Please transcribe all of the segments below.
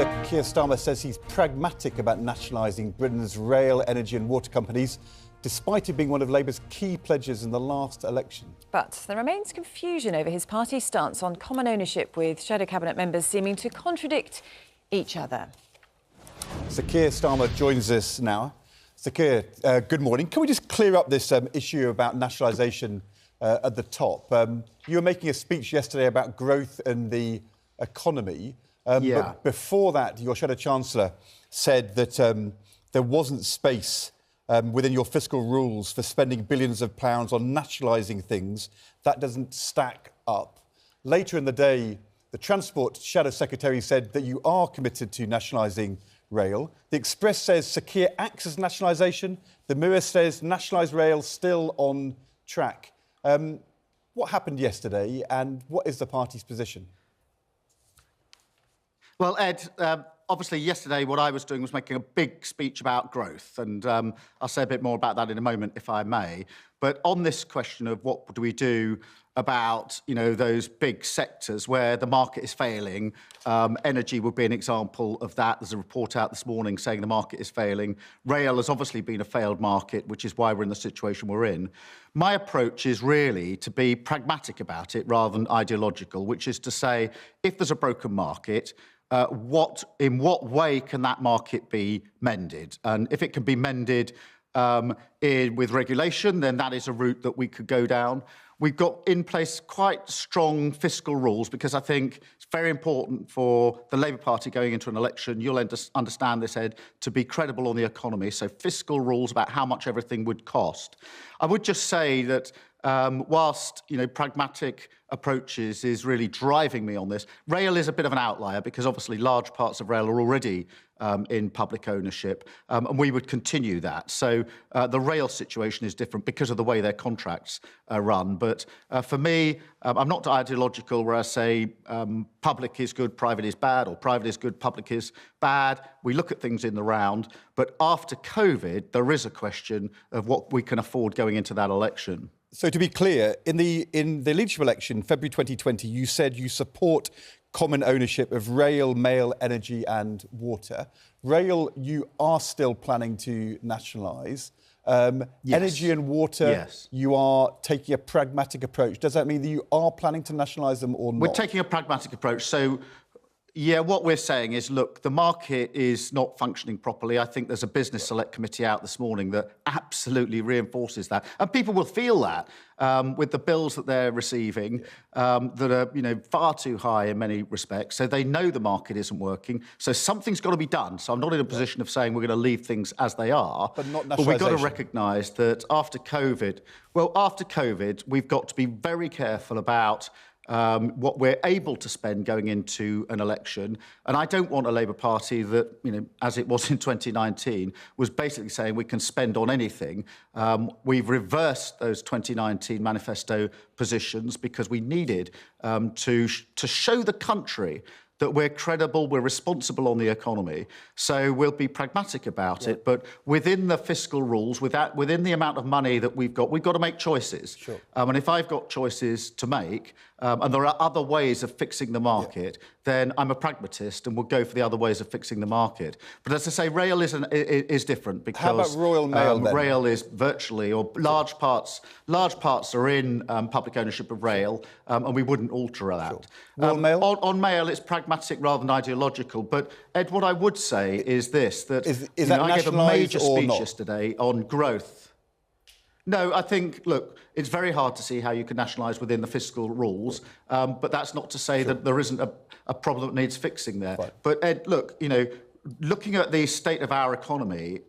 Sir Keir Starmer says he's pragmatic about nationalising Britain's rail, energy and water companies, despite it being one of Labour's key pledges in the last election. But there remains confusion over his party's stance on common ownership, with shadow cabinet members seeming to contradict each other. Sir Keir Starmer joins us now. Sir Keir, good morning. Can we just clear up this issue about nationalisation at the top? You were making a speech yesterday about growth and the economy. But before that, your Shadow Chancellor said that there wasn't space within your fiscal rules for spending billions of pounds on nationalising things. That doesn't stack up. Later in the day, the Transport Shadow Secretary said that you are committed to nationalising rail. The Express says Sir Keir acts as nationalisation. The Mirror says nationalised rail still on track. What happened yesterday and what is the party's position? Well, Ed, obviously yesterday what I was doing was making a big speech about growth, and I'll say a bit more about that in a moment, if I may. But on this question of what do we do about, those big sectors where the market is failing, energy would be an example of that. There's a report out this morning saying the market is failing. Rail has obviously been a failed market, which is why we're in the situation we're in. My approach is really to be pragmatic about it rather than ideological, which is to say, if there's a broken market, in what way can that market be mended? And if it can be mended with regulation, then that is a route that we could go down. We've got in place quite strong fiscal rules because I think it's very important for the Labour Party going into an election, you'll understand this, Ed, to be credible on the economy. So fiscal rules about how much everything would cost. I would just say that whilst, pragmatic approaches is really driving me on this, rail is a bit of an outlier because obviously large parts of rail are already in public ownership, and we would continue that. So the rail situation is different because of the way their contracts are run. But for me, I'm not ideological where I say public is good, private is bad, or private is good, public is bad. We look at things in the round. But after COVID, there is a question of what we can afford going into that election. So to be clear, in the leadership election, February 2020, you said you support common ownership of rail, mail, energy and water. Rail, you are still planning to nationalise. Yes. Energy and water, yes. You are taking a pragmatic approach. Does that mean that you are planning to nationalise them or not? We're taking a pragmatic approach. So, yeah, what we're saying is, look, the market is not functioning properly. I think there's a business select committee out this morning that absolutely reinforces that. And people will feel that with the bills that they're receiving that are, far too high in many respects. So they know the market isn't working. So something's got to be done. So I'm not in a position of saying we're going to leave things as they are. But not nationalisation. But we've got to recognise that after COVID, we've got to be very careful about what we're able to spend going into an election. And I don't want a Labour Party that, as it was in 2019, was basically saying we can spend on anything. We've reversed those 2019 manifesto positions because we needed to show the country that we're credible, we're responsible on the economy. So we'll be pragmatic about it, but within the fiscal rules, within the amount of money that we've got to make choices. Sure. And if I've got choices to make, and there are other ways of fixing the market, then I'm a pragmatist and we'll go for the other ways of fixing the market. But as I say, rail is different because how about Royal Mail then? Rail is virtually, or large parts are in public ownership of rail, and we wouldn't alter that. Sure. Royal Mail? On mail, it's pragmatic rather than ideological. But Ed, what I would say is this: that is that I gave a major speech not? yesterday on growth. No, I think, look, it's very hard to see how you can nationalise within the fiscal rules, but that's not to say that there isn't a problem that needs fixing there. Right. But Ed, look, looking at the state of our economy,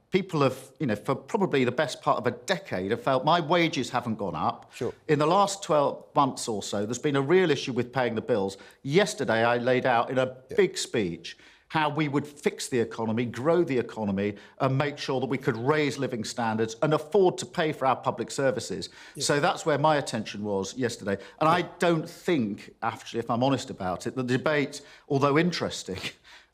people have, for probably the best part of a decade, have felt my wages haven't gone up. Sure. In the last 12 months or so, there's been a real issue with paying the bills. Yesterday, I laid out in a big speech how we would fix the economy, grow the economy, and make sure that we could raise living standards and afford to pay for our public services. Yeah. So that's where my attention was yesterday. And I don't think, actually, if I'm honest about it, the debate, although interesting,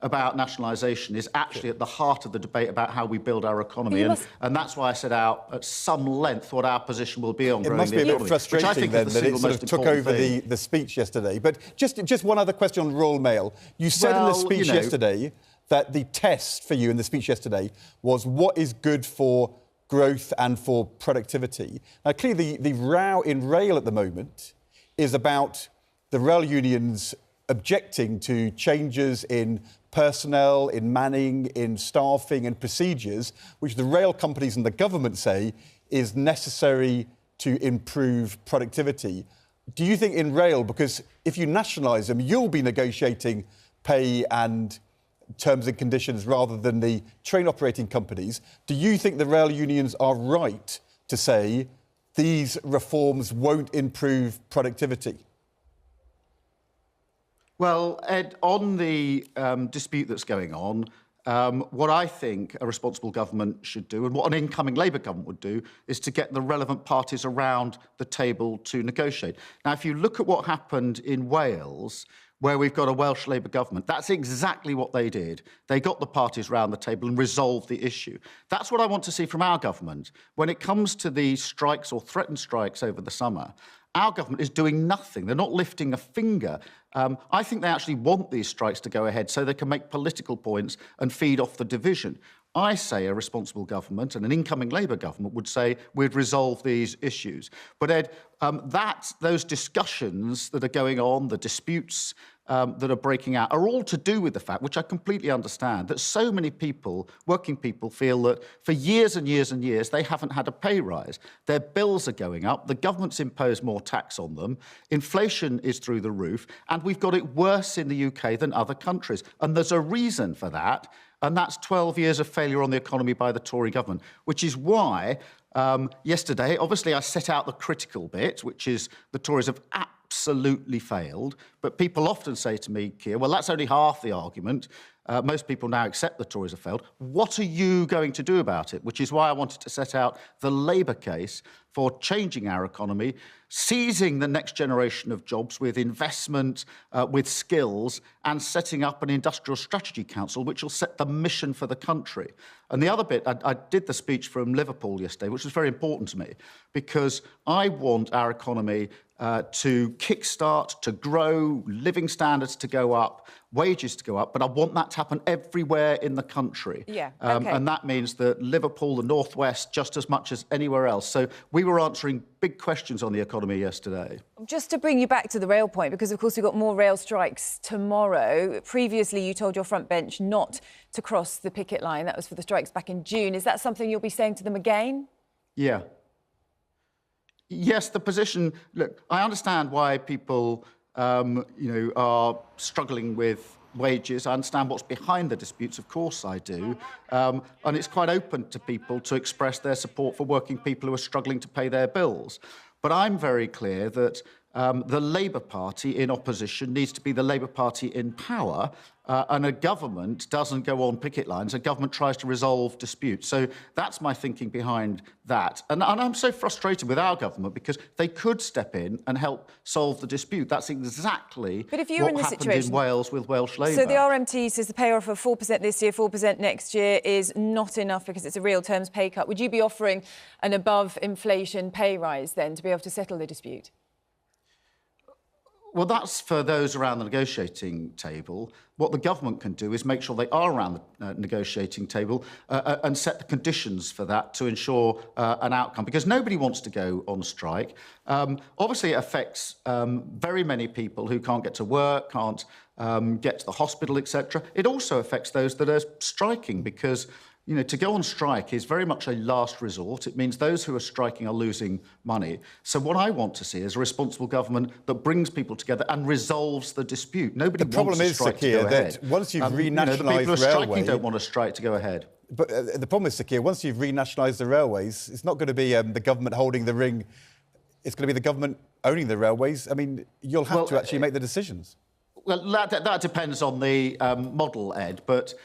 about nationalisation is actually at the heart of the debate about how we build our economy. And that's why I set out at some length what our position will be on growing the economy. It must be a bit frustrating then that it sort of took over the speech yesterday. But just one other question on Royal Mail. You said in the speech yesterday that the test for you in the speech yesterday was what is good for growth and for productivity. Now, clearly, the row in rail at the moment is about the rail unions objecting to changes in personnel, in manning, in staffing and procedures, which the rail companies and the government say is necessary to improve productivity. Do you think in rail, because if you nationalise them, you'll be negotiating pay and terms and conditions rather than the train operating companies, do you think the rail unions are right to say these reforms won't improve productivity? Well, Ed, on the dispute that's going on, what I think a responsible government should do, and what an incoming Labour government would do, is to get the relevant parties around the table to negotiate. Now, if you look at what happened in Wales, where we've got a Welsh Labour government, that's exactly what they did. They got the parties round the table and resolved the issue. That's what I want to see from our government. When it comes to the strikes or threatened strikes over the summer, our government is doing nothing. They're not lifting a finger. I think they actually want these strikes to go ahead so they can make political points and feed off the division. I say a responsible government and an incoming Labour government would say we'd resolve these issues. But, Ed, those discussions that are going on, the disputes that are breaking out, are all to do with the fact, which I completely understand, that so many people, working people, feel that for years and years and years they haven't had a pay rise. Their bills are going up, the government's imposed more tax on them, inflation is through the roof, and we've got it worse in the UK than other countries. And there's a reason for that, and that's 12 years of failure on the economy by the Tory government, which is why yesterday, obviously, I set out the critical bit, which is the Tories have absolutely failed. But people often say to me, Keir, well, that's only half the argument. Most people now accept the Tories have failed. What are you going to do about it? Which is why I wanted to set out the Labour case for changing our economy, seizing the next generation of jobs with investment, with skills, and setting up an industrial strategy council which will set the mission for the country. And the other bit, I did the speech from Liverpool yesterday, which was very important to me, because I want our economy to kickstart, to grow, living standards to go up, wages to go up, but I want that to happen everywhere in the country. Yeah, okay. And that means that Liverpool, the North West, just as much as anywhere else. So we were answering big questions on the economy yesterday. Just to bring you back to the rail point, because, of course, we've got more rail strikes tomorrow. Previously, you told your front bench not to cross the picket line. That was for the strikes back in June. Is that something you'll be saying to them again? Yeah. Yes, the position... Look, I understand why people, are struggling with wages. I understand what's behind the disputes, of course I do. And it's quite open to people to express their support for working people who are struggling to pay their bills. But I'm very clear that the Labour Party in opposition needs to be the Labour Party in power, and a government doesn't go on picket lines. A government tries to resolve disputes. So that's my thinking behind that. And I'm so frustrated with our government because they could step in and help solve the dispute. That's exactly what happened in Wales with Welsh Labour. So the RMT says the pay offer of 4% this year, 4% next year is not enough because it's a real terms pay cut. Would you be offering an above-inflation pay rise then to be able to settle the dispute? Well, that's for those around the negotiating table. What the government can do is make sure they are around the negotiating table and set the conditions for that to ensure an outcome, because nobody wants to go on strike. Obviously, it affects very many people who can't get to work, can't get to the hospital, etc. It also affects those that are striking because, to go on strike is very much a last resort. It means those who are striking are losing money. So what I want to see is a responsible government that brings people together and resolves the dispute. Nobody wants a strike to go ahead. That once you've renationalised the people who are striking railway, don't want a strike to go ahead. But the problem is, Sir Keir, once you've renationalised the railways, it's not going to be the government holding the ring. It's going to be the government owning the railways. I mean, you'll have to actually make the decisions. Well, that depends on the model, Ed, but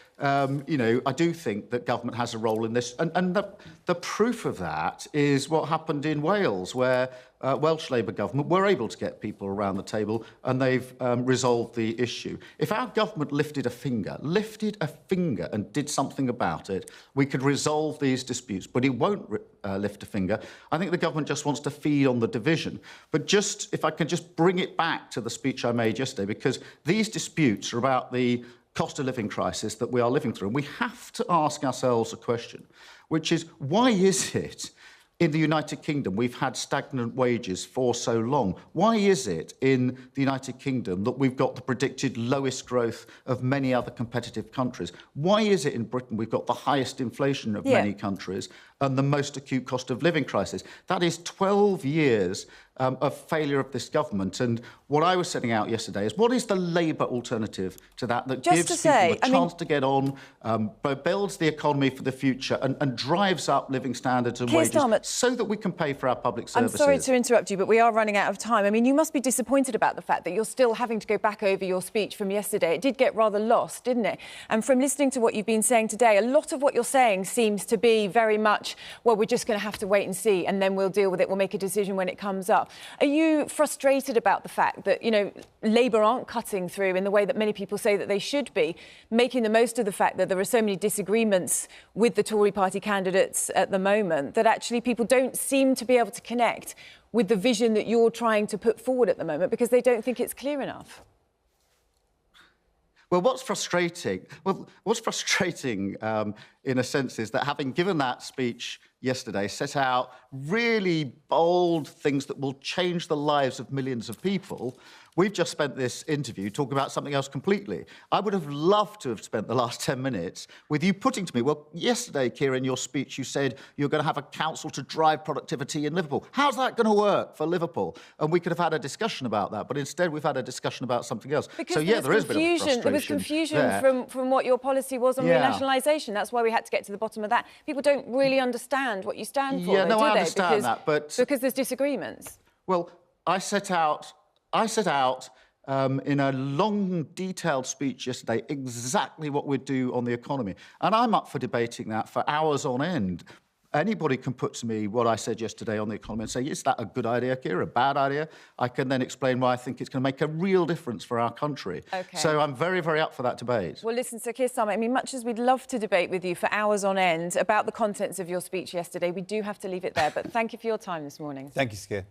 you know, I do think that government has a role in this. And the proof of that is what happened in Wales, where Welsh Labour government were able to get people around the table and they've resolved the issue. If our government lifted a finger and did something about it, we could resolve these disputes, but it won't lift a finger. I think the government just wants to feed on the division. But just, if I can just bring it back to the speech I made yesterday, because these disputes are about the cost of living crisis that we are living through. And we have to ask ourselves a question, which is, why is it in the United Kingdom we've had stagnant wages for so long? Why is it in the United Kingdom that we've got the predicted lowest growth of many other competitive countries? Why is it in Britain we've got the highest inflation of many countries and the most acute cost of living crisis? That is 12 years of failure of this government. And what I was setting out yesterday is, what is the Labour alternative to that gives people a chance to get on, builds the economy for the future and drives up living standards and wages so that we can pay for our public services? I'm sorry to interrupt you, but we are running out of time. I mean, you must be disappointed about the fact that you're still having to go back over your speech from yesterday. It did get rather lost, didn't it? And from listening to what you've been saying today, a lot of what you're saying seems to be very much, well, we're just going to have to wait and see, and then we'll deal with it. We'll make a decision when it comes up. Are you frustrated about the fact that, you know, Labour aren't cutting through in the way that many people say that they should be, making the most of the fact that there are so many disagreements with the Tory party candidates at the moment that actually people don't seem to be able to connect with the vision that you're trying to put forward at the moment because they don't think it's clear enough? Well, what's frustrating in a sense is that, having given that speech yesterday, set out really bold things that will change the lives of millions of people, we've just spent this interview talking about something else completely. I would have loved to have spent the last 10 minutes with you putting to me, well, yesterday, Keir, in your speech, you said you're going to have a council to drive productivity in Liverpool. How's that going to work for Liverpool? And we could have had a discussion about that, but instead we've had a discussion about something else. Because so, yeah, there is a bit of frustration. There was confusion from what your policy was on renationalisation. That's why we had to get to the bottom of that. People don't really understand what you stand for, I understand because, that, but because there's disagreements. Well, I set out in a long, detailed speech yesterday exactly what we'd do on the economy. And I'm up for debating that for hours on end. Anybody can put to me what I said yesterday on the economy and say, is that a good idea, Keir, a bad idea? I can then explain why I think it's going to make a real difference for our country. Okay. So I'm very, very up for that debate. Well, listen, Sir Keir Starmer, I mean, much as we'd love to debate with you for hours on end about the contents of your speech yesterday, we do have to leave it there. But thank you for your time this morning. Thank you, Sir Keir.